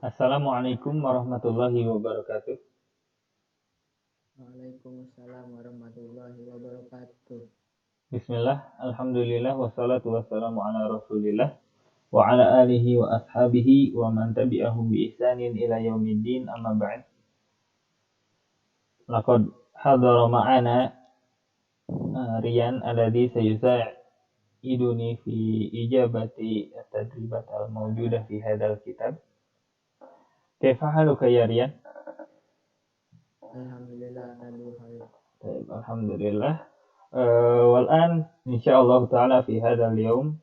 Assalamualaikum warahmatullahi wabarakatuh. Waalaikumsalam warahmatullahi wabarakatuh. Bismillah, alhamdulillah, wassalatu wassalamu ala rasulillah wa ala alihi wa ashabihi wa man tabi'ahum bi ihsanin ila yaumiddin, amma ba'd. Laqad hadara ma'ana Rian alladhi sayusa'iduni fi ijabati at-tadribat al-mawjudah fi hadzal kitab. Kaifa haluka ya Rian? Alhamdulillah nadu khair. Alhamdulillah. والآن إن شاء الله تعالى في هذا اليوم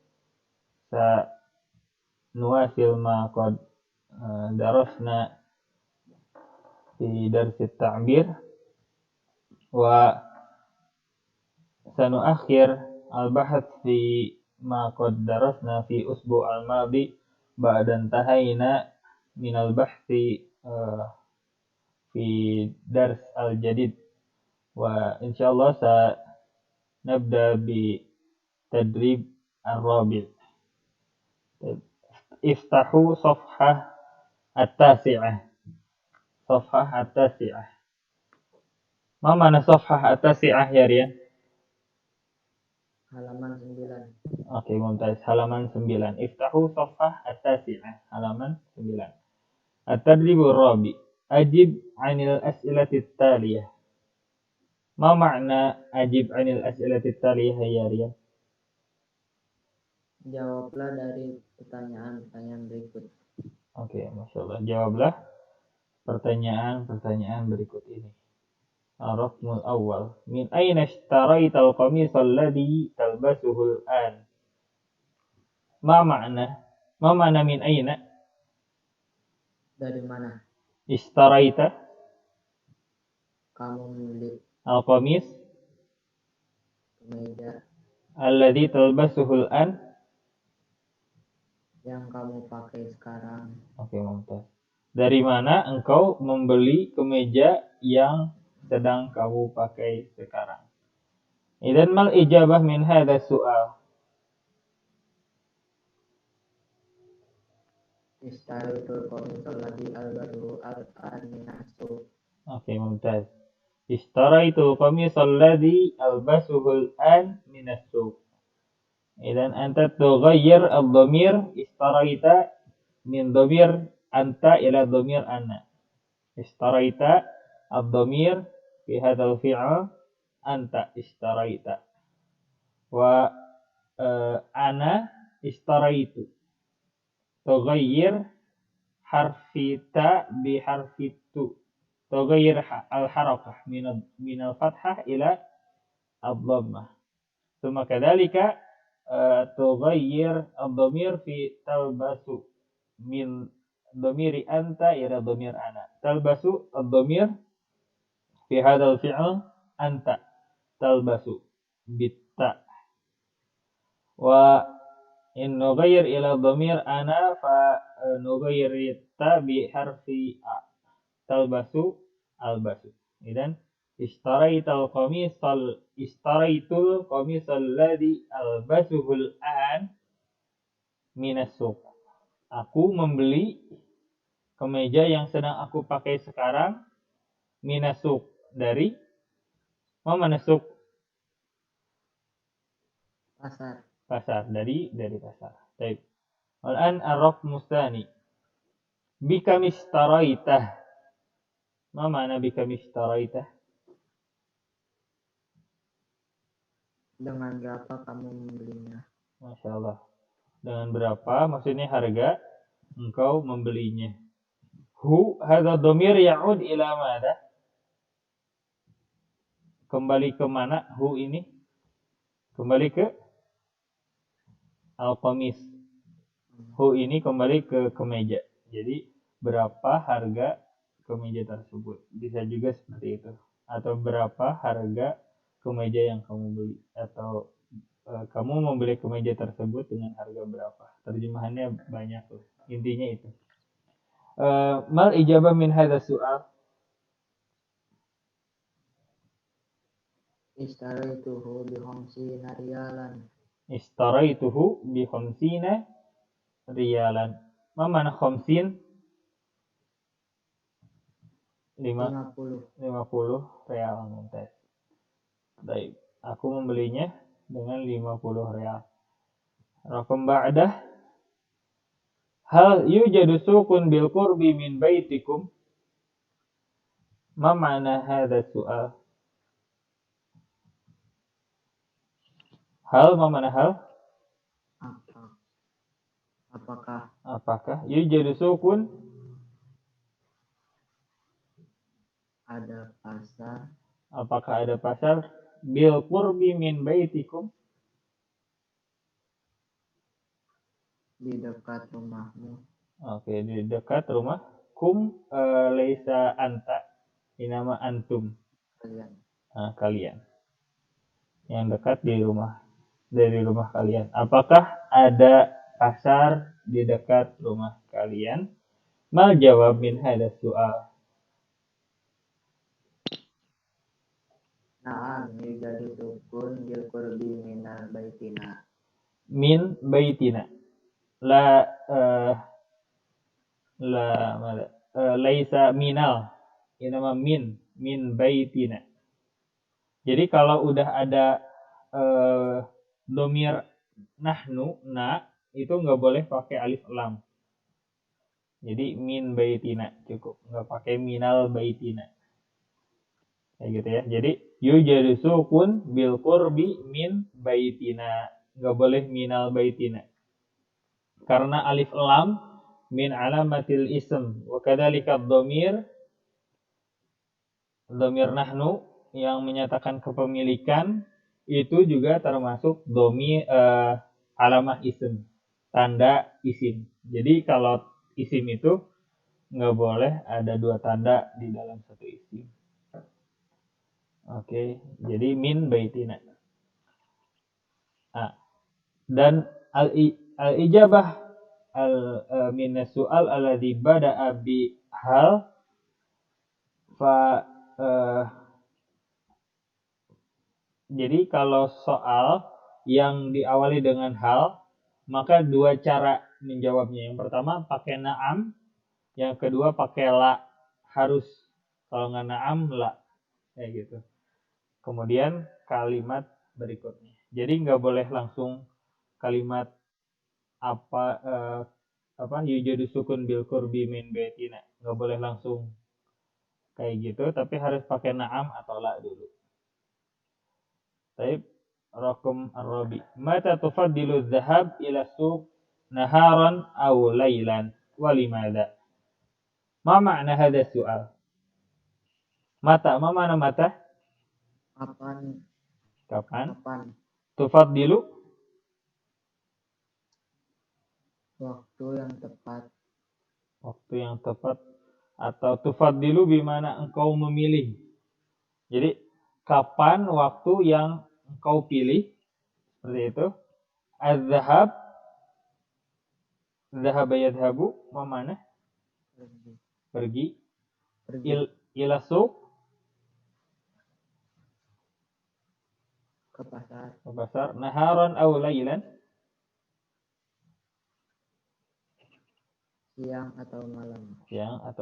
سنواصل ما قد درسنا في درس التعبير وسنؤخر البحث في ما قد درسنا في أسبوع الماضي بعد انتهينا من البحث في درس الجديد وإن شاء الله نبدأ بتدريب الرابع. افتحوا صفحة التاسعة. صفحة التاسعة. ما معنى صفحة التاسعة يا ريان؟ Halaman 9. Oke, mumtaz. Halaman 9. Iftahu صفحة التاسعة. Halaman 9. التدريب الرابع. أجب عن الأسئلة التالية. ما معنى أجب عن الأسئلة التالية يا ريان? Jawablah dari pertanyaan-pertanyaan berikut. Oke, Masya Allah. Jawablah pertanyaan-pertanyaan berikut ini. Ar-Raqmul Awwal. Min aina ishtaraita al-qamis alladhi talbasuhu al-an? Ma ma'na min aina? Dari mana Ishtaraita kamu membeli al-qamis kemeja alladhi talbasuhu al-an? yang kamu pakai sekarang? Oke, mantap. Dari mana engkau membeli kemeja yang sedang kamu pakai sekarang? Idzan mal ijabah min hadha su'al? Ishtaritul qamis alladhi albasuhu al-an minasu. Oke, mumtaz. Ishtaraitu qamis alladhi albasuhu al-an min as-suq. Idzan anta tughayyir ad-dhamir ishtaraita min dhamir anta ila dhamir ana. Ishtaraita ad-dhamir fi hadzal fi'l anta ishtaraita. Wa ana ishtaraitu. Tughayyir harfi ta bi harfi tu. Tughayyir al-harakah min al-fathah ila ad-dhammah. Thumma kadzalika tughayyir ad-dhamir fi talbasu min dhamiri anta ila dhamir ana. Talbasu ad-dhamir fi hadzal fi'l anta talbasu bitta. Wa in nughayyir ila dhamir ana fa nughayyir ta bi harfi a. Talbasu albasu. Idan istaraitul qamis alladhi albasuhu al-an minas suq. Aku membeli kemeja yang sedang aku pakai sekarang minas suq, dari mana suq? Pasar, dari pasar. Baik. Al-an ar-raqmu tsani. Bikam ishtaraitah. Ma ma'na bikam ishtaraitah? Dengan berapa kamu membelinya? Masya Allah. Dengan berapa? Maksudnya harga engkau membelinya. Hu hadza dhamir ya'ud ila madha? Kembali ke mana hu ini? Kembali ke al-qamis. Hu ini kembali ke kemeja. Jadi berapa harga kemeja tersebut? Bisa juga seperti itu. Atau berapa harga kemeja yang kamu beli? Atau kamu membeli kemeja tersebut dengan harga berapa? Terjemahannya banyak loh. Intinya itu. Mal ijabah min hadha su'al? Ishtaraituhu bi 50 riyalan. Ishtaraituhu bi 50 riyalan. Ma mana 50? 50 real mumtaz. Baik, aku membelinya dengan 50 real. Raqam ba'dah, hal yujadu suqun bil qurbi min baitikum? Ma ma'na hadha su'al? Hal, ma ma'na hal? Apakah yujadu suqun? Ada pasar. Apakah ada pasar? Bil qurbi min baitikum? Di dekat rumahmu. Oke, di dekat rumah. Kum laisa anta. Inama antum. Kalian. Yang dekat dari rumah kalian. Apakah ada pasar di dekat rumah kalian? Mal jawab min hadha su'al. Na'am yujadu sukun bil qurbi minal baitina. Min baitina. La laisa minal. Inama min baitina. Jadi kalau udah ada domir nahnu, itu nggak boleh pakai alif lam. Jadi min baitina cukup, nggak pakai minal baitina. Kayak gitu ya. Jadi yujadu sukun bil qurbi min baitina. Nggak boleh minal baitina. Karena alif lam min alamatil ism. Wa kadzalika dhamir nahnu yang menyatakan kepemilikan itu juga termasuk alamah isim, tanda isim. Jadi kalau isim itu nggak boleh ada dua tanda di dalam satu isim. Oke, jadi min baitina. Dan al-ijabah min as-su'al alladhi bada'a bi hal fa jadi kalau soal yang diawali dengan hal, maka dua cara menjawabnya. Yang pertama pakai na'am, yang kedua pakai la. Harus. Kalau nggak na'am, la. Kayak gitu. Kemudian kalimat berikutnya. Jadi nggak boleh langsung kalimat yujadu sukun bil qurbi min baitina. Nggak boleh langsung kayak gitu, tapi harus pakai na'am atau la dulu. Baik, raqam ar-rabi. Mata tufaddilu dhahab ila suq naharan aw laylan wa limadha? Ma ma'na hadha su'al? Mata, ma ma'na mata? Kapan? Tufaddilu? Waktu yang tepat. Waktu yang tepat. Atau tufaddilu bimana engkau memilih. Jadi, kapan waktu yang engkau pilih? Seperti itu. Az-zahab. Zahaba yadhabu. Ma ma'na? Pergi. Ila suq. Ke pasar. Naharan aw laylan? Siang atau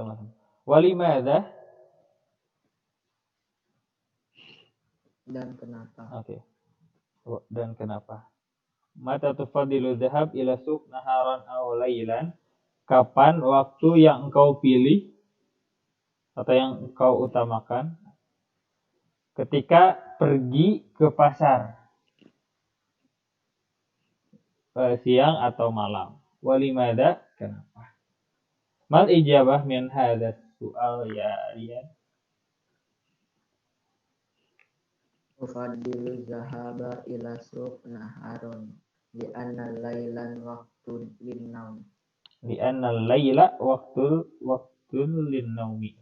malam. Walimadha? Dan kenapa? Oke. Dan kenapa? Mata tufadilu dhahab ila suq naharan aw laylan? Kapan waktu yang engkau pilih atau yang engkau utamakan ketika pergi ke pasar? Siang atau malam? Walimadha? Kenapa? Mal ijabah min hadha su'al ya Rian? Ufaddilu zahaba ila suq naharon li'anna laylan waqtul linnaum. Li'anna layla waqtul linnaumi.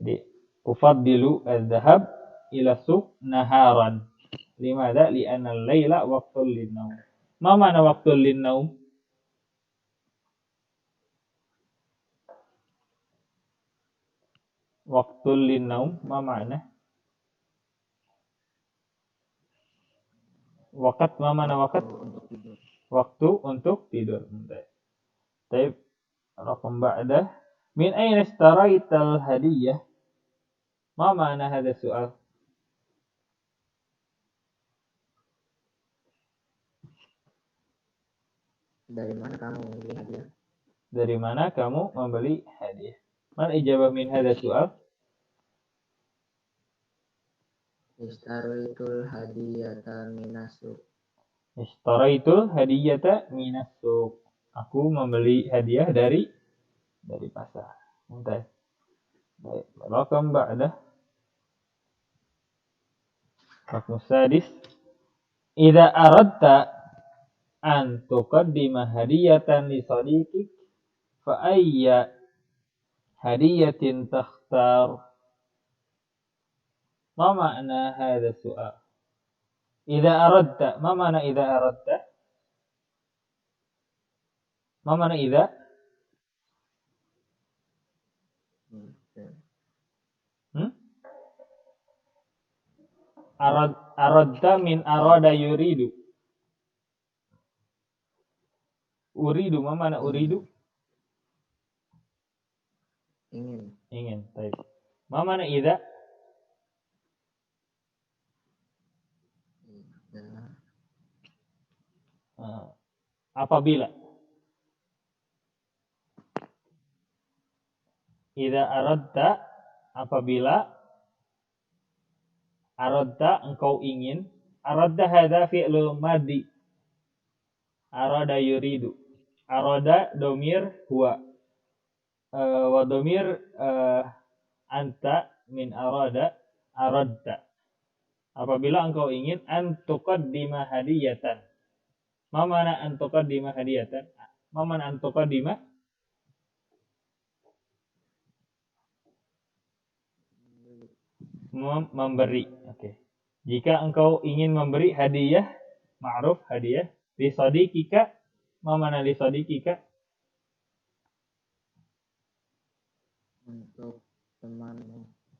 Jadi ufaddilu az-zahab ila suq naharan. Limadha? Li'anna layla waqtul linnaum. Ma ma'na waqtul linnaum? Waqtul linnaum ma ma'na? Waqt, ma ma'na waqt? Waktu untuk tidur. Taib raqam ba'dah. Min aina istaraital hadiyah? Ma ma'na hadha su'al? Dari mana kamu membeli hadiah? Dari mana kamu membeli hadiah? Mal ijabah min hadha su'al? Istaraitul hadiyata minasuk. Istaraitul hadiyata minas suq. Aku membeli hadiah dari pasar. Mumtaz. Baik, rakam ba'dah. Rakam sadis. Idza aradta an tuqaddima hadiyatan li sadiqik fa ayya hadiyatin takhtar? Ma ma'na hadha su'al? Idza aradta, ma ma'na idza aradta? Ma ma'na idza? Aradta min arada yuridu. Uridu, ma ma'na uridu? Ingin. Baik. Ma ma'na idza? Apabila. Idza aradta, apabila. Aradta, engkau ingin. Aradta hadza fi'lul madhi. Arada yuridu. Arada domir huwa. Wa domir anta min arada aradta. Apabila engkau ingin an tuqaddima hadiyatan. Ma ma'na an tuqaddima hadiyatan? Ma ma'na an tuqaddima? Memberi. Oke. Jika engkau ingin memberi hadiah, ma'ruf hadiah li sadiqika, ma ma'na li sadiqika?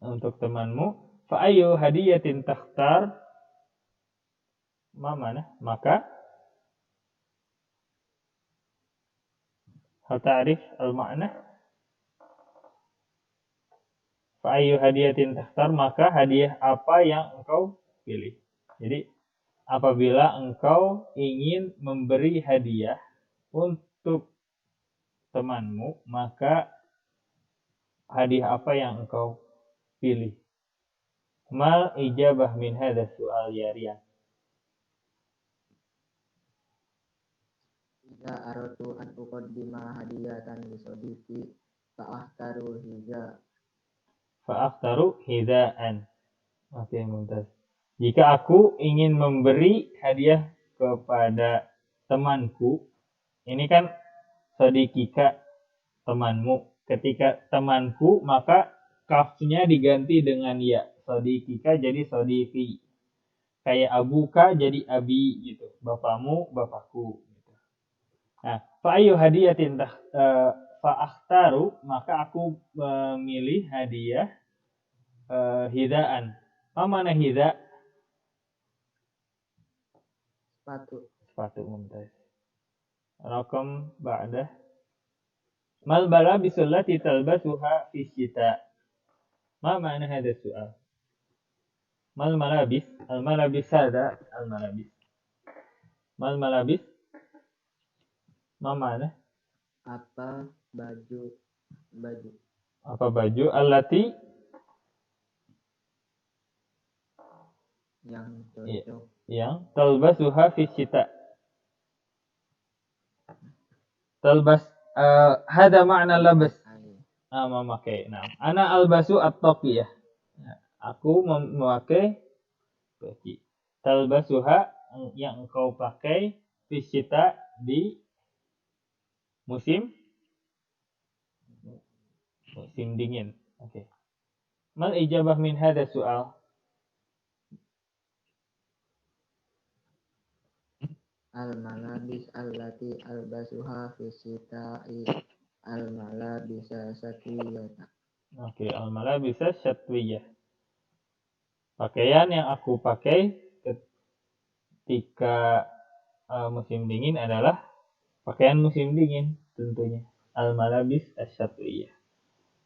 Untuk temanmu. Fa ayyu hadiyatin takhtar? Ma ma'na? Maka hal ta'rif al-ma'na? Fa ayyu hadiyatin takhtar? Maka hadiah apa yang engkau pilih. Jadi apabila engkau ingin memberi hadiah untuk temanmu, maka hadiah apa yang engkau pilih? Mal ijabah min hadha su'al ya Rian? Idza aratu an uqaddima hadiyatan li sadiqi fa'ahtaru hidaan. Oke, mumtaz. Jika aku ingin memberi hadiah kepada temanku, ini kan sadiqika, temanmu. Ketika temanku, maka kafnya diganti dengan ya. Sadiqika jadi sadiqi. Kayak abuka jadi abi gitu. Bapamu, bapakku. Gitu. Nah, fa'ayu hadiyatin fa'akhtaru, maka aku memilih hadiah hidaan. Apa mana hida? Sepatu mumtaz. Rakam ba'dah. Mal malabisul lati talbasuha fi syita. Ma ma'na hadha su'al? Mal malabis? Al malabis hadha al malabis. Mal malabis? Ma ma'na? Apa baju? Apa baju? Allati yang cocok. Yang talbasuha fi syita. Talbas hada ma'na labas. Memakai. Nah, ana albasu at-taqiyah. Aku memakai baju. Talbasuha yang engkau pakai fi syita di musim dingin. Oke. Mal ijabah min hadha su'al? Al-malabis allati albasuha fi syita'i al-malabisa syatwiyata. Oke, al-malabisa syatwiyah. Pakaian yang aku pakai ketika musim dingin adalah pakaian musim dingin tentunya. Al-malabis asyatwiyah.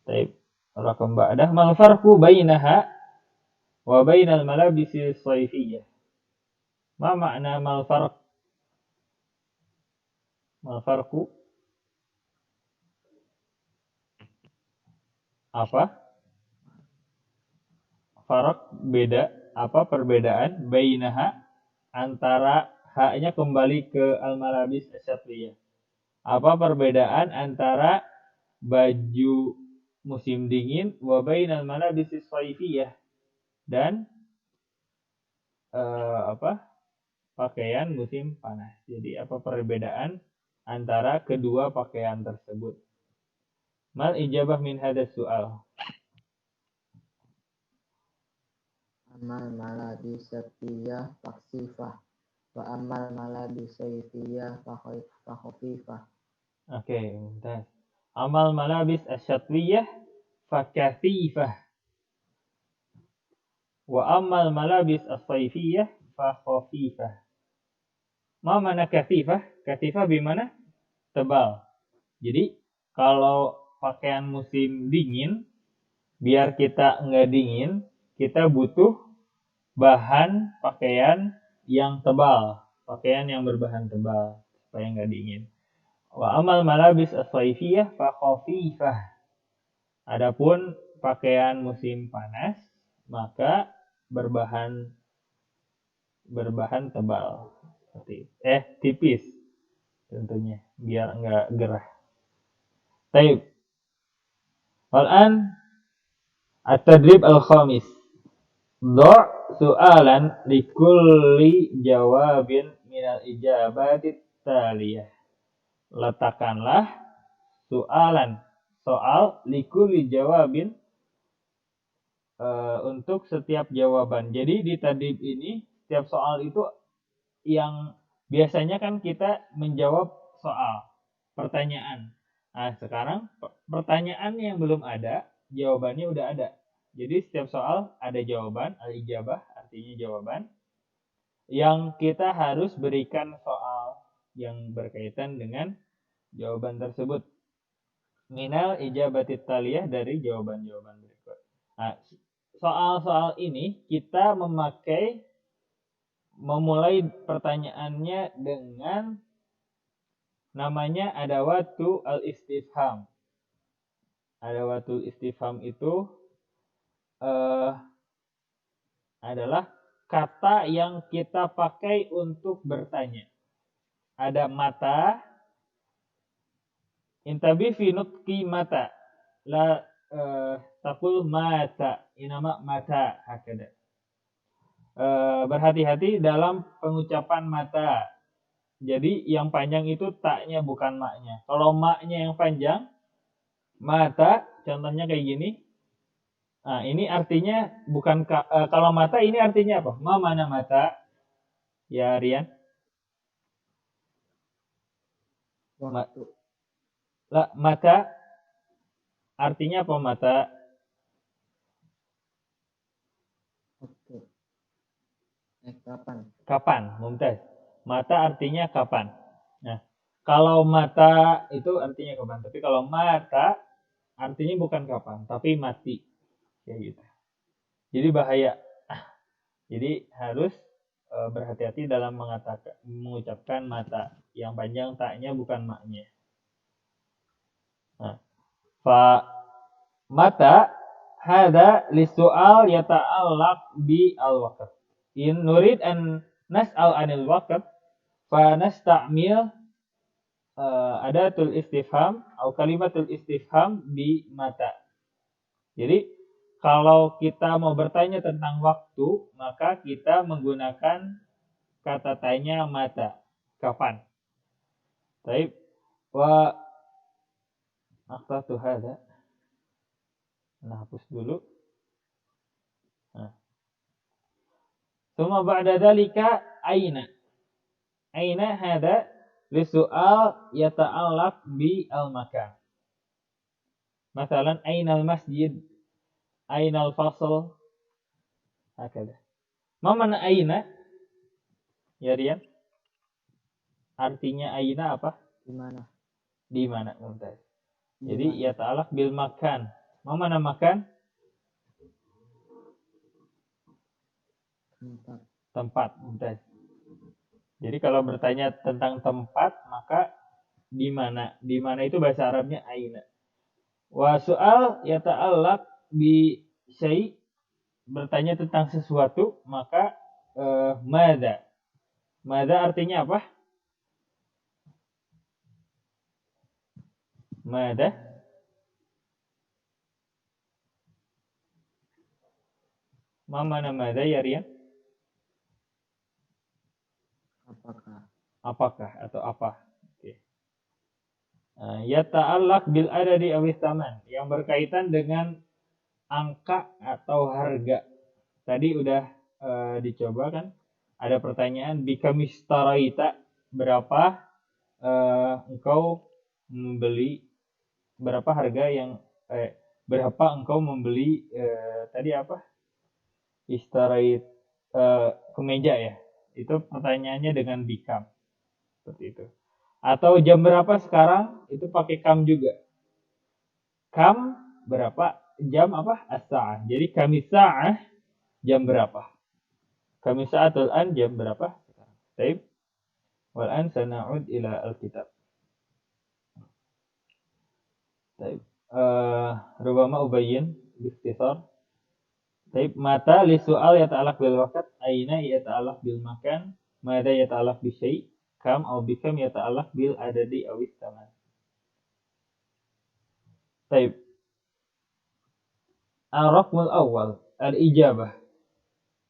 Taib. Rakam ba'dah mal farqu bainaha wa bainal malabisi shaifiyah. Ma makna mal farq? Mal farqu apa? Farq beda, apa perbedaan bainaha antara haknya kembali ke al-malabis asyatriyah. Apa perbedaan antara baju musim dingin wa bainal malabis shaifiyah dan pakaian musim panas. Jadi apa perbedaan antara kedua pakaian tersebut? Mal ijabah min hadas soal. Amal malabis syatiyah faksifah wa amal malabis sayfiyah fakhafifah. Oke, bentar. Amal malabis asyatwiyah fakathifah. Wa amal malabis as-sayfiyah fakhafifah. Ma mana kathifah? Kathifah bimana? Tebal. Jadi kalau pakaian musim dingin, biar kita nggak dingin, kita butuh bahan pakaian yang tebal, pakaian yang berbahan tebal supaya nggak dingin. Wa amal malabis as-sayfiyah fa khafifah. Adapun pakaian musim panas maka berbahan tebal seperti tipis tentunya biar nggak gerah. Baik. Al-an at-tadrib al-khamis. Do' su'alan likulli jawabin minal ijabati taliyah. Letakkanlah soal likulli jawabin untuk setiap jawaban. Jadi di tadrib ini setiap soal itu yang biasanya kan kita menjawab soal pertanyaan. Nah, sekarang pertanyaan yang belum ada, jawabannya udah ada. Jadi setiap soal ada jawaban, al-ijabah artinya jawaban. Yang kita harus berikan soal yang berkaitan dengan jawaban tersebut. Minal ijabatit taliyah dari jawaban-jawaban berikut. Nah, soal-soal ini kita memulai pertanyaannya dengan namanya adawatu al-istifham. Adawatul istifham itu adalah kata yang kita pakai untuk bertanya. Ada mata, intabi fi nutqi mata. La taqul mata, inama mata hakada. Berhati-hati dalam pengucapan mata. Jadi yang panjang itu taknya bukan maknya. Kalau maknya yang panjang, mata, contohnya kayak gini. Nah, ini artinya bukan kalau mata ini artinya apa? Mana mata? Ya, Rian. Waktu. Mata artinya apa mata? Waktu. Kapan? Kapan, Mumtaz. Mata artinya kapan. Nah, kalau mata itu artinya kapan. Tapi kalau mata artinya bukan kapan, tapi mati. Kayak gitu. Jadi bahaya. Jadi harus berhati-hati dalam mengucapkan mata. Yang panjang taknya bukan maknya. Nah, fa mata hada lisu'al yata'allaq bi al-waqt. In nurid an nas'al anil waqt fa nasta'mil adatul istifham atau kalimatul istifham bi mata. Jadi kalau kita mau bertanya tentang waktu, maka kita menggunakan kata tanya mata. Kapan? Baik. Wa aqtatu hada. Nah, hapus dulu. Nah. Suma ba'da dzalika aina. Aina hada li su'al yata'allaq bi al-makan. Masalan ainal masjid, ainal fasl. Hakada. Ma mana aina? Ya Rian? Artinya aina apa? Di mana? Di mana, Mumtaz. Jadi yata'allaq bil makan. Ma mana makan? Tempat. Mumtaz. Jadi kalau bertanya tentang tempat, maka di mana? Di mana itu bahasa Arabnya aina. Wa su'al yata'allaq bi syai', bertanya tentang sesuatu, maka mada. Mada artinya apa? Mada. Ma mana mada ya Rian? Apakah atau apa? Oke. Yata'allaq bil adadi awis taman, yang berkaitan dengan angka atau harga. Tadi udah dicoba kan? Ada pertanyaan bikamistaraita, berapa engkau membeli, berapa harga yang berapa engkau membeli tadi apa? Istarait kemeja ya. Itu pertanyaannya dengan bikam. Seperti itu. Atau jam berapa sekarang? Itu pakai kam juga. Kam berapa? Jam apa? As-sa'ah. Jadi kami sa'ah jam berapa? Kami sa'atul an jam berapa? Baik. Wal an sana'ud ila al-kitab. Baik. Rubama ubayyin biikhtisar. Baik, mata li soal yata'allaq bil waqt, aina yata'allaq bil makan, mada yata'allaq bi syai', kam au bikam yata'allaq bil adadi aw istaman. Baik. Ar-raqmul awal, al-ijabah.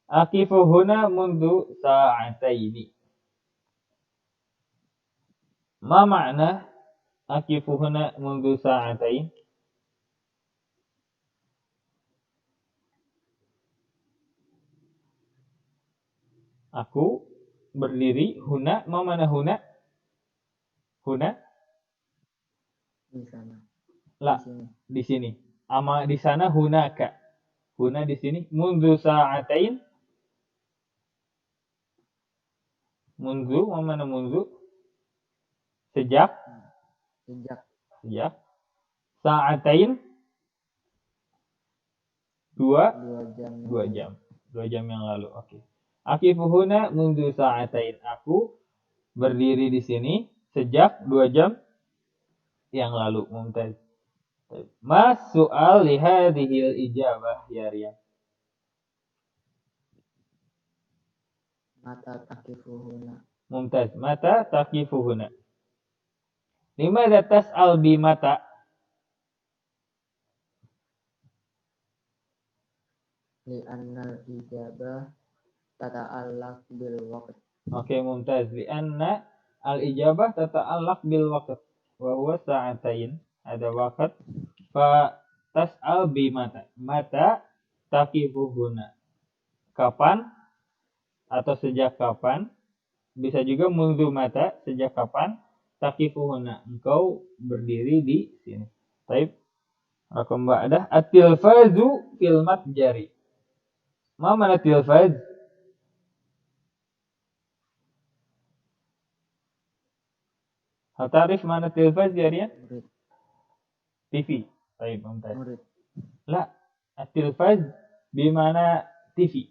Aqifu huna mundu sa'ataini. Ma ma'na aqifu huna mundu sa'atain? Aku berdiri huna, ma mana huna? Huna? Di sana. La, di sini. Ama di sana hunaka. Huna di sini. Mundu sa'atain. Mundu, ma mana mundu? Sejak. Sejak. Sa'atain. 2 jam. 2 jam yang lalu. Oke. Aqifu huna mundu sa'atain. Aku berdiri di sini sejak 2 jam yang lalu. Mumtaz. Mas soal li hadhil ijabah ya Rian. Mata taqifuhuna. Mumtaz. Mata taqifuhuna. Limadha tas'al bi mata? Li'annal ijabah tata'allaq bil waqt. Oke, mumtaz. Li'anna al-ijabah tata'allaq bil waqt. Wa huwa sa'atain. Ada waqt. Fa tas'al bi mata. Mata taqifuhuna. Kapan atau sejak kapan? Bisa juga mundu mata, sejak kapan? Taqifuhuna. Engkau berdiri di sini. Baik. Rakam ba'dah at-tilfazu fil matjari. Ma mana tilfaz? Hal tarif mana tilfaz ya Rian? TV. Baik, mumtaz. La, at-tilfaz di mana TV?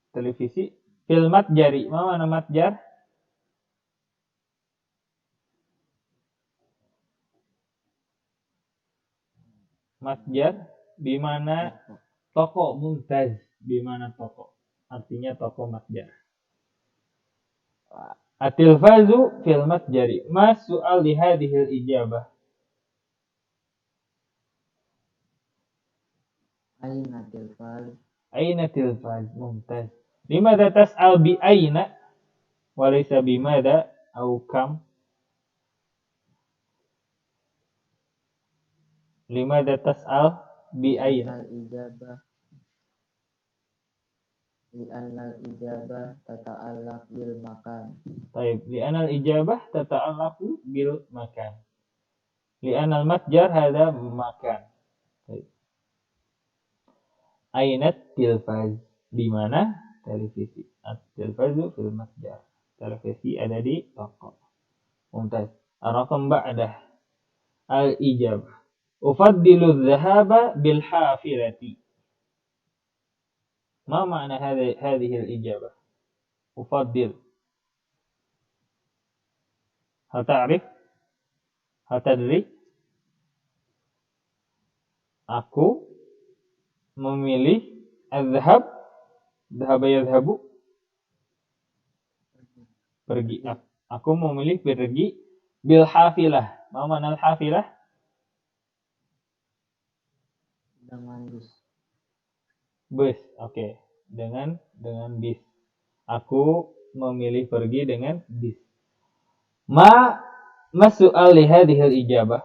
Televisi. Fil matjari. Ma mana matjar? Matjar di mana toko. Mumtaz. Di mana toko? Artinya toko matjar. At-tilfazu fil matjari. Ma su'al li hadhil ijabah? Aina tilfaz. Aina tilfaz. Mumtaz. Limadha tas'al bi aina walaysa bi madha au kam? Limadha tas'al bi aina? Li'annal ijabah tata'allaq bil makan. Baik, li'anal ijabah tata'allaqu bil makan. Li'anal matjar hadha makan. Baik. Ainat tilfaz. Di mana? Televisi. At-tilfazu fil matjar. Televisi ada di toko. Mumtaz. Ar-raqam ba'dah al-ijabah. Ufaddilu adh-dhahaba bil hafilati. Ma ma'na hadhihi al-ijabah? Ufaddil. Hal ta'rif? Hal tadri? Aku memilih adh-dhahab. Dhahaba yadhhabu. Pergi. Aku memilih pergi bil hafilah. Ma ma'na al-hafilah? Dengan bus. Bus. Oke. Dengan bis. Aku memilih pergi dengan bis. Ma su'al li hadhihi al-ijabah?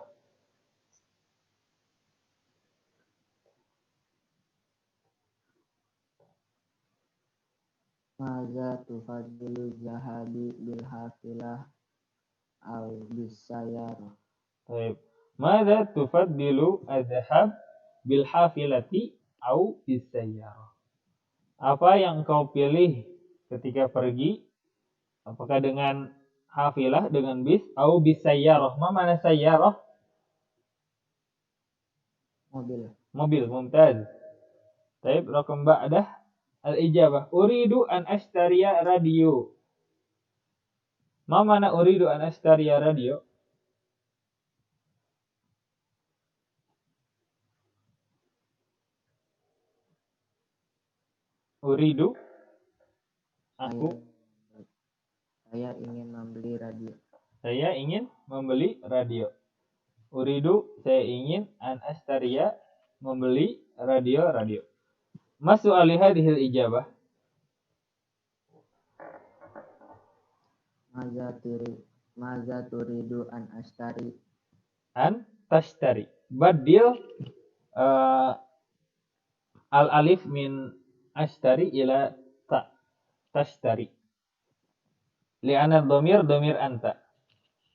Maza tufaddilu zahabi bil hafilah aw bis sayyarah. Baik. Madza tufaddilu adh-dhahab bil hafilati aw bis sayyarah? Apa yang kau pilih ketika pergi? Apakah dengan hafilah, dengan bis, atau bis sayyarah? Ma mana sayyarah? Mobil. Mobil, mumtaz. Baik, raqam ba'dah al-ijabah. Uridu an ashtariya radio. Ma mana uridu an ashtariya radio? Uridu, aku. Saya ingin membeli radio. Saya ingin membeli radio. Uridu, saya ingin an ashtariya, membeli radio. Masu ali hadhil ijabah. Maza turidu an ashtari. An tashtari. Badil al alif min ashtari ila ta. Tashtari. Li'anna dhamir anta.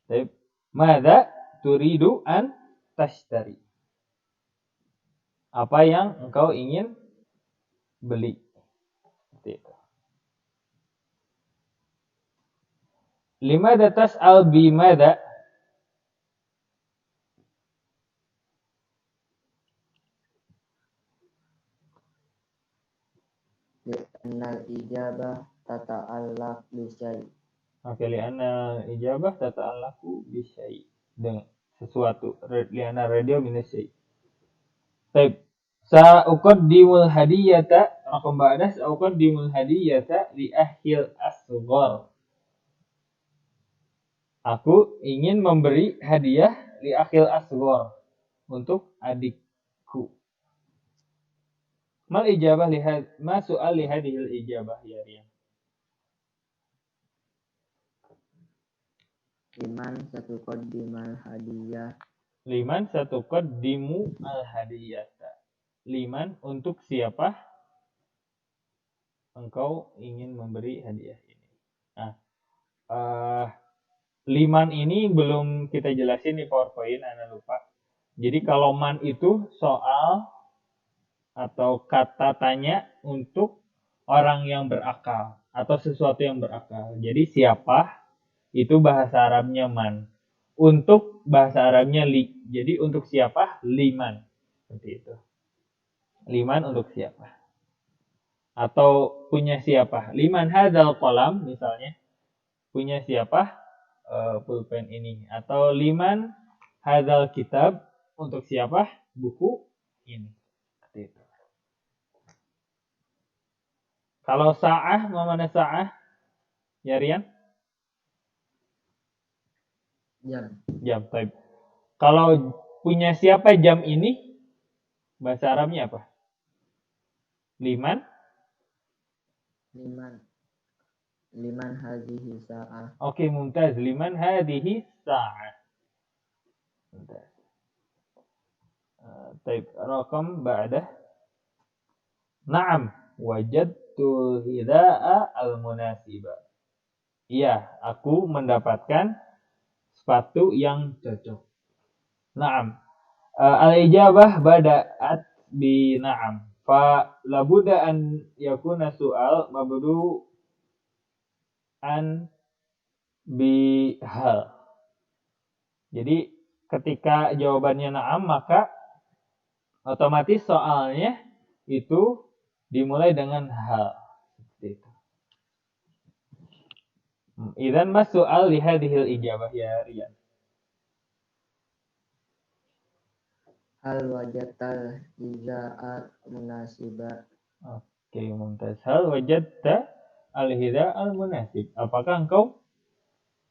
Baik. Madza turidu an tashtari? Apa yang engkau ingin beli? Seperti itu. Limadza tas'al bimadza? Li'annal ijabah tata'allaq bisyai'. Oke, li'anna ijabah tata'allaqu bisyai', dengan sesuatu. Li'anna radio min syai'. Baik. Sa'uqaddimul hadiyata, raqam ba'dah sa'uqaddimul hadiyata li akhil asghar. Aku ingin memberi hadiah li akhil asghar, untuk adikku. Mal ijabah ma su'al li hadhil ijabah ya Rian? Liman satuqaddimal hadiyah. Liman satuqaddimu al hadiyata. Liman, untuk siapa engkau ingin memberi hadiah ini? Nah, liman ini belum kita jelasin di PowerPoint, Anda lupa. Jadi kalau man itu soal atau kata tanya untuk orang yang berakal atau sesuatu yang berakal. Jadi siapa itu bahasa Arabnya man. Untuk bahasa Arabnya li. Jadi untuk siapa? Liman. Seperti itu. Liman untuk siapa? Atau punya siapa? Liman hadzal qalam misalnya. Punya siapa? Pulpen ini. Atau liman hadzal kitab, untuk siapa? Buku ini. Seperti itu. Kalau sa'ah, mana sa'ah? Ya Rian? Jam, baik. Kalau punya siapa jam ini? Bahasa Arabnya apa? Liman hadhihi sa'ah. Oke, mumtaz. Liman hadhihi sa'ah. Mumtaz. Baik, raqam ba'dah. Na'am, wajadtu hida'a al-munasiba. Iya, aku mendapatkan sepatu yang cocok. Na'am. Al-ijabah bada'at bi na'am. Fa labuda an yakuna su'al mabdu an bi hal. Jadi ketika jawabannya na'am, maka otomatis soalnya itu dimulai dengan hal. Seperti itu. Idzan mas soal li hadhil ijabah ya Rian. Hal wajatal iza'at munasiba. Oke, mumtaz. Hal wajadta al-hida al-munasib. Apakah engkau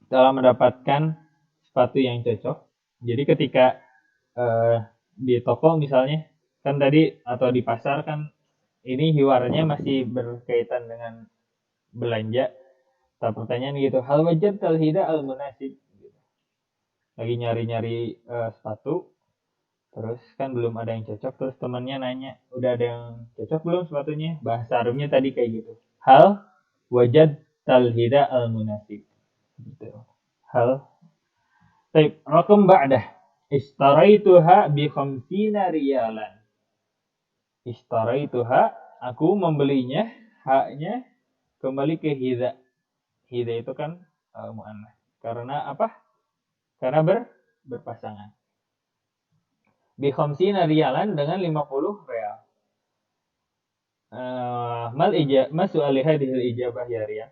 telah mendapatkan sepatu yang cocok? Jadi ketika di toko misalnya, kan tadi atau di pasar kan ini hiwarnya masih berkaitan dengan belanja. Tapi pertanyaan gitu, hal wajadta al-hida al-munasib. Lagi nyari-nyari sepatu, terus kan belum ada yang cocok, terus temannya nanya, udah ada yang cocok belum sepatunya? Bahasa Arabnya tadi kayak gitu. Hal wajad talhida al-munasib. Gitu. Hal. Baik, rakam ba'dah. Istaraituha bi khamsina riyalan. Istaraituha, aku membelinya, haknya kembali ke hida. Hida itu kan mu'annas. Karena apa? Karena berpasangan. Bi khamsina riyalan dengan 50 real. Mal su'ali hadhil ijabah ya Rian.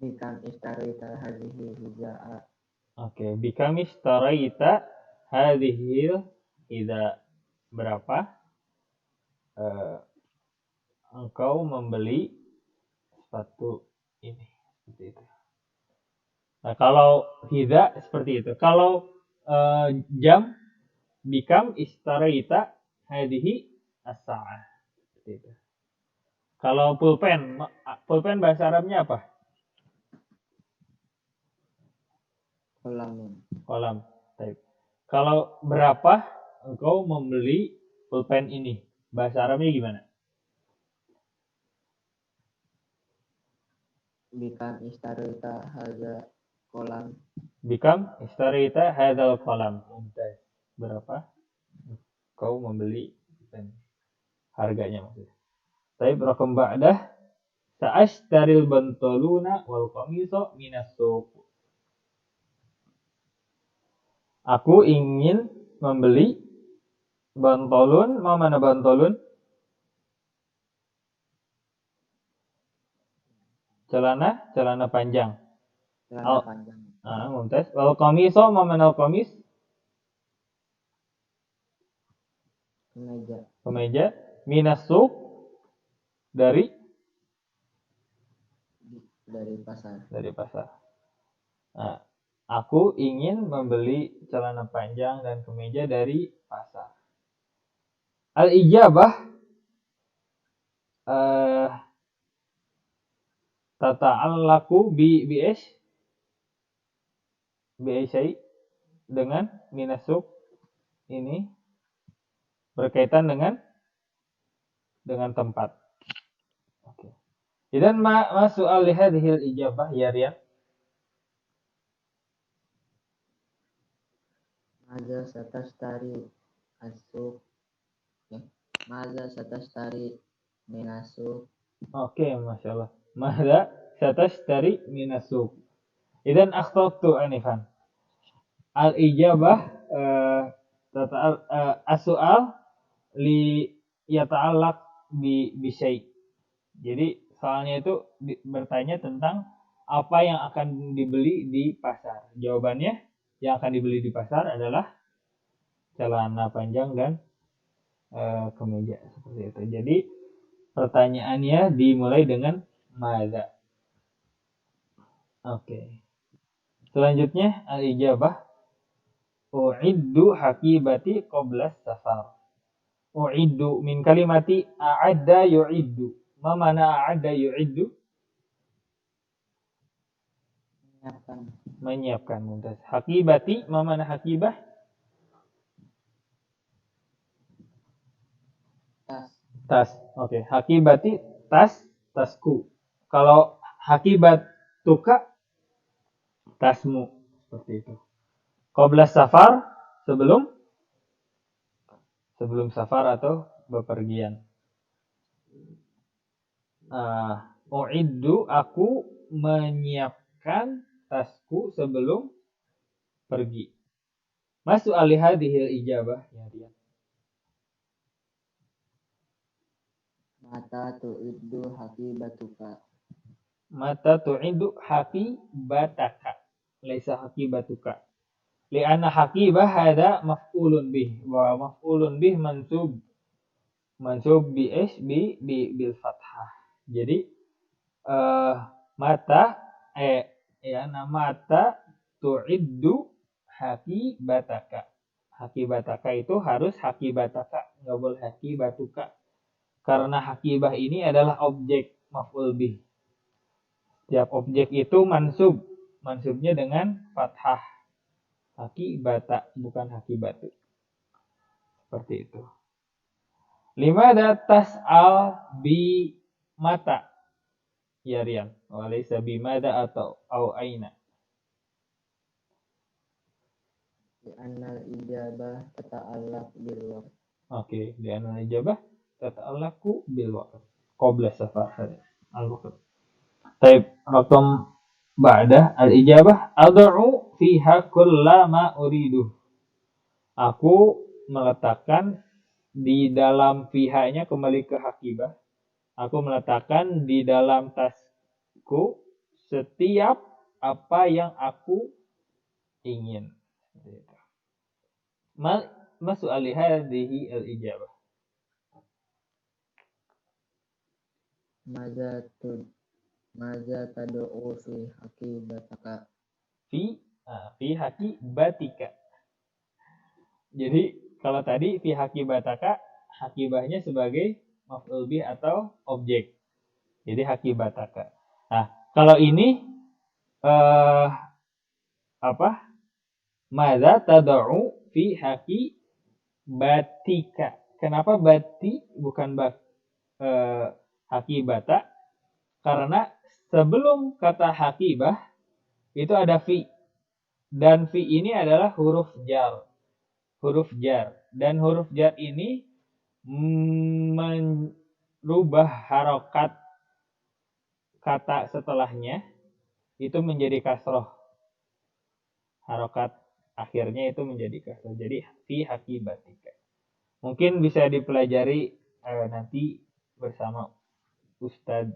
Bikam istarita hadhihi hija'a. Oke, bikam istaraita hadhil hida. Berapa engkau membeli sepatu ini? Seperti itu. Nah, kalau hida seperti itu. Kalau jam bikam istaraita hadhihi as-sa'ah. Seperti itu. Kalau pulpen bahasa Arabnya apa? Kolam. Baik. Kalau berapa engkau membeli pulpen ini? Bahasa Arabnya gimana? Bikam istarita hadza kolam. Bikam istarita hadzal kolam. Berapa kau membeli pulpen? Harganya maksudnya. Tapi rakam ba'dah sa'ashtaril bantoluna wal qamisa minas suq. Aku ingin membeli bantolun. Mau mana bantolun? Celana panjang. Celana panjang. Mumtaz. Wal qamiso mau mana qamis? Kemeja. Minas suq dari pasar. Nah, aku ingin membeli celana panjang dan kemeja dari pasar. Al-ijabah tata'allaku bi syai dengan minasuk ini berkaitan dengan tempat. Oke. Dan masuk li hadhil ijabah ya Rian. Maza satastari asuk. Maza satastari minasuk. Oke, Masya Allah. Maza satastari minasuk. Idan akhtatu anifan. Al-ijabah as-su'al li yata'allaq bi syai'. Jadi soalnya itu bertanya tentang apa yang akan dibeli di pasar. Jawabannya yang akan dibeli di pasar adalah celana panjang dan kemeja seperti itu. Jadi pertanyaannya dimulai dengan madza. Oke. Selanjutnya al-ijabah u'iddu hakibati qabla safar. U'iddu min kalimati a'adda yu'iddu. Ma mana a'adda yu'iddu? Menyiapkan. Hakibati, ma mana hakibah? Tas. Oke. Hakibati tasku. Kalau hakibatuka tasmu. Seperti itu. Qabla safar sebelum safar atau bepergian. U'iddu aku menyiapkan tasku sebelum pergi. Masuk alihadihil ijabah ya Rian. Mata tu'iddu haqibatuka. Mata tu'idu haqibataka. Laisa haqibatuka. Li'anna haqibah hada maf'ulun bih. Wa maf'ulun bih mansub. Mansub bi ish bil fathah. Jadi mata mata tu'iddu haqibataka. Haqibataka itu harus haqibataka, enggak boleh haqibatuka. Karena haqibah ini adalah objek maf'ul bih. Setiap objek itu mansub. Mansubnya dengan fathah. Haqibata, bukan haqibatu. Seperti itu. Limada tas'al bi mata. Ya Rian. Walaysa bi mada atau au aina. Li'annal ijabah tata'allaq bil waqt. Oke, li'annal ijabah tata'allaqu bil waqt. Qabla safar al-waqt. Taib, rakam ba'dah al-ijabah ad'u fiha kullama uridu. Aku meletakkan di dalam fiha-nya kembali ke haqibah. Aku meletakkan di dalam tasku setiap apa yang aku ingin. Masuk alihadihi al-ijabah. Maza tad'u fi haqibataka. Fi haqibatika. Jadi kalau tadi fi haqibataka, haqibahnya sebagai maf'ul bih atau objek. Jadi haqibataka. Nah, kalau ini Maza tad'u fi haqibatika. Kenapa bati bukan haqibata? Karena sebelum kata haqibah itu ada fi. Dan fi ini adalah huruf jar. Huruf jar. Dan huruf jar ini merubah harokat kata setelahnya itu menjadi kasroh. Harokat akhirnya itu menjadi kasroh. Jadi fi haqibatika. Mungkin bisa dipelajari nanti bersama Ustadz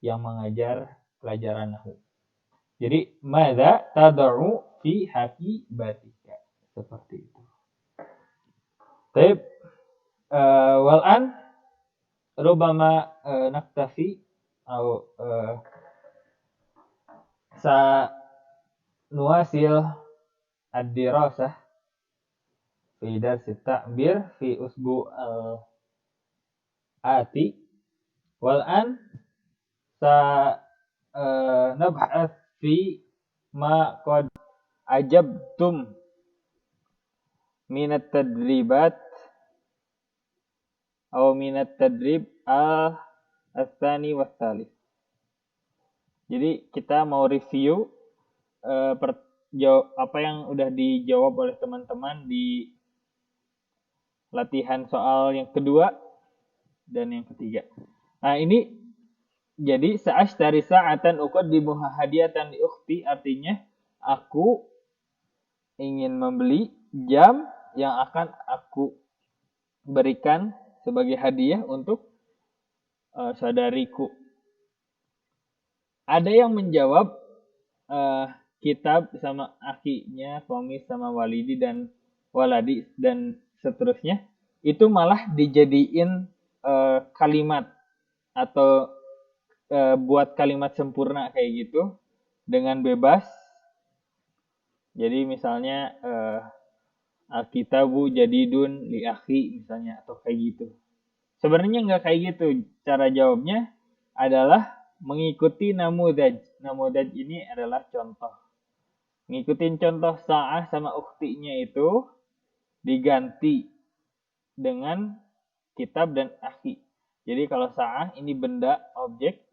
yang mengajar pelajaran nahwu. Jadi madza tad'u fi haqibatika. Seperti itu. Baik. Wal'an rubama naktafi atau sa nuasil ad-dirasah fi dars at-ta'bir fi usbu' al-ati. Wal'an sa nabhas fi ma qad ajabtum minat tadribat atau minat tadrib al-tsani wa tsalits. Jadi kita mau review apa yang udah dijawab oleh teman-teman di latihan soal yang kedua dan yang ketiga. Nah, ini jadi sa'ashtari sa'atan uqaddimuha hadiyatan li ukhti, artinya aku ingin membeli jam yang akan aku berikan sebagai hadiah untuk saudariku. Ada yang menjawab kitab sama akhinya, komis sama walidi dan waladi dan seterusnya, itu malah dijadiin kalimat atau buat kalimat sempurna kayak gitu dengan bebas. Jadi misalnya Alkitabu jadidun li akhi misalnya atau kayak gitu. Sebenarnya nggak kayak gitu. Cara jawabnya adalah mengikuti namudaj. Namudaj ini adalah contoh. Ngikutin contoh sa'ah sama ukhtinya itu diganti dengan kitab dan akhi. Jadi kalau sa'ah ini benda, objek,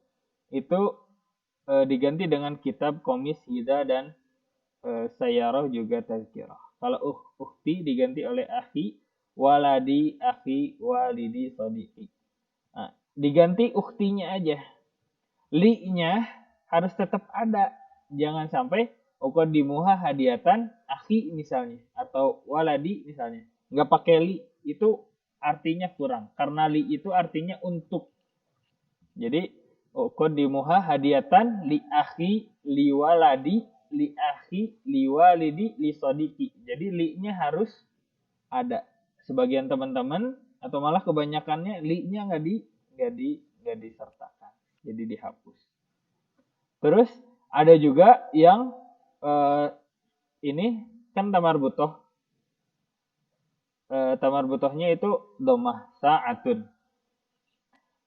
itu diganti dengan kitab, komis, hida, dan sayyarah juga tazkirah. Kalau ukhti diganti oleh akhi, waladi, akhi, walidi, sadiqi. Nah, diganti ukhtinya aja. Li-nya harus tetap ada jangan sampai uqaddimuha hadiatan akhi misalnya atau waladi misalnya. Nggak pakai li, itu artinya kurang. Karena li itu artinya untuk. Jadi uqaddimuha hadiatan li akhi li waladi li akhi li walidi li sodiki. Jadi li-nya harus ada. Sebagian teman-teman atau malah kebanyakannya li-nya nggak disertakan. Jadi dihapus. Terus ada juga yang ini kan tamar butoh. Tamar butohnya itu domah sa'atun.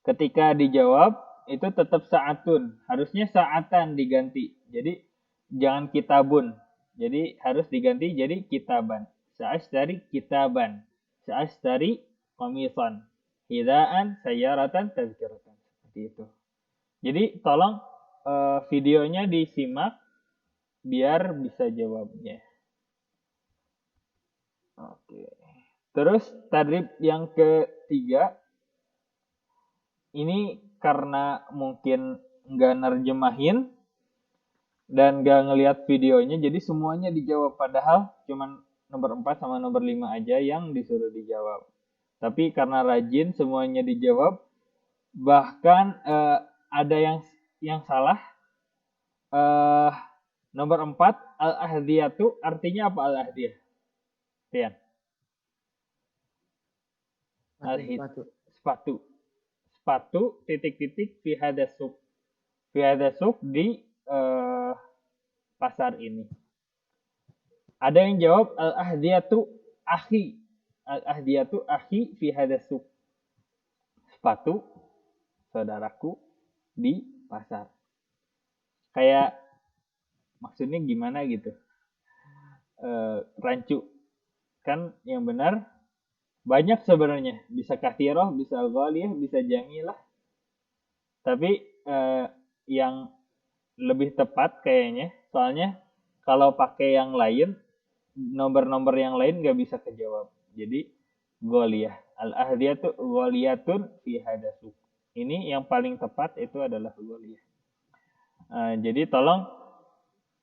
Ketika dijawab itu tetap sa'atun. Harusnya sa'atan diganti. Jadi jangan kitabun. Jadi harus diganti jadi kitaban. Sa'ashtari kitaban. Sa'ashtari qamisan. Hidaan sayyaratan tazkiratan. Seperti itu. Jadi tolong videonya disimak biar bisa jawabnya. Oke. Terus tadrib yang ketiga, ini karena mungkin nggak nerjemahin dan nggak ngelihat videonya, jadi semuanya dijawab. Padahal cuman nomor 4 sama nomor 5 aja yang disuruh dijawab. Tapi karena rajin semuanya dijawab, bahkan ada yang salah. Nomor 4, al-ahdiyatu artinya apa al-ahdiyah? Tian. Sepatu. Sepatu titik-titik fi hadasuk. Fi hadasuk di pasar ini. Ada yang jawab al-ahdiyatu akhi. Al-ahdiyatu akhi fi hadasuk. Sepatu saudaraku di pasar. Kayak maksudnya gimana gitu. Rancu. Kan yang benar banyak sebenarnya. Bisa kathiroh, bisa ghaliyah, bisa jamilah. Tapi yang lebih tepat kayaknya. Soalnya kalau pakai yang lain, nomor-nomor yang lain gak bisa kejawab. Jadi ghaliyah. Al-ahdiyatu ghaliyatun fi hadasuk. Ini yang paling tepat itu adalah ghaliyah. Jadi tolong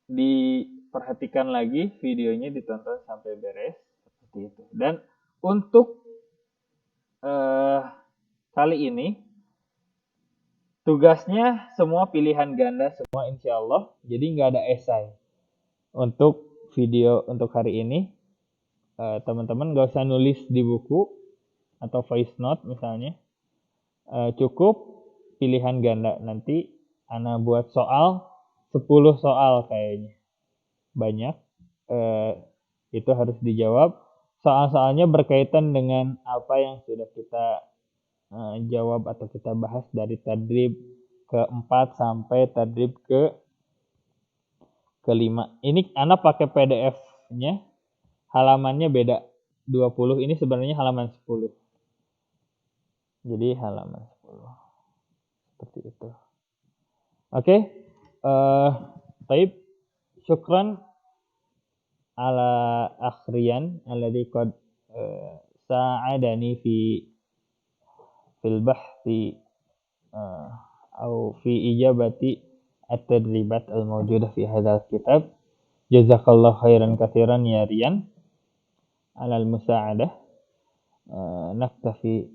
diperhatikan lagi videonya, ditonton sampai beres seperti itu. Dan untuk kali ini tugasnya semua pilihan ganda semua insya Allah. Jadi nggak ada esai untuk video untuk hari ini. Teman-teman nggak usah nulis di buku atau voice note misalnya. Cukup pilihan ganda. Nanti Ana buat soal 10 soal kayaknya. Banyak. Itu harus dijawab. Soal-soalnya berkaitan dengan apa yang sudah kita jawab atau kita bahas dari tadrib ke-4 sampai tadrib ke-5. Ini Ana pakai PDF-nya. Halamannya beda. 20. Ini sebenarnya halaman 10. Jadi halaman 10. Seperti itu. Oke. Taib. Syukran ala akhriyan alladhi qad sa'adani fil bahthi au fi ijabati at-tadribat al-mawjudah fi hadzal kitab. Jazakallahu khairan katsiran ya Rian ala al-musa'adah. Naktafi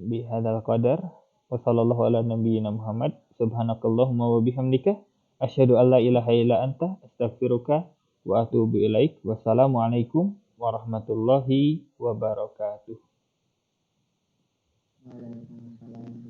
bi hadzal qadar wa sallallahu ala nabiyyina Muhammad. Subhanakallahumma wa bihamdika asyhadu an la ilaha illa anta astaghfiruka wa atubu ilaik. Wassalamualaikum warahmatullahi wabarakatuh. Waalaikumsalam.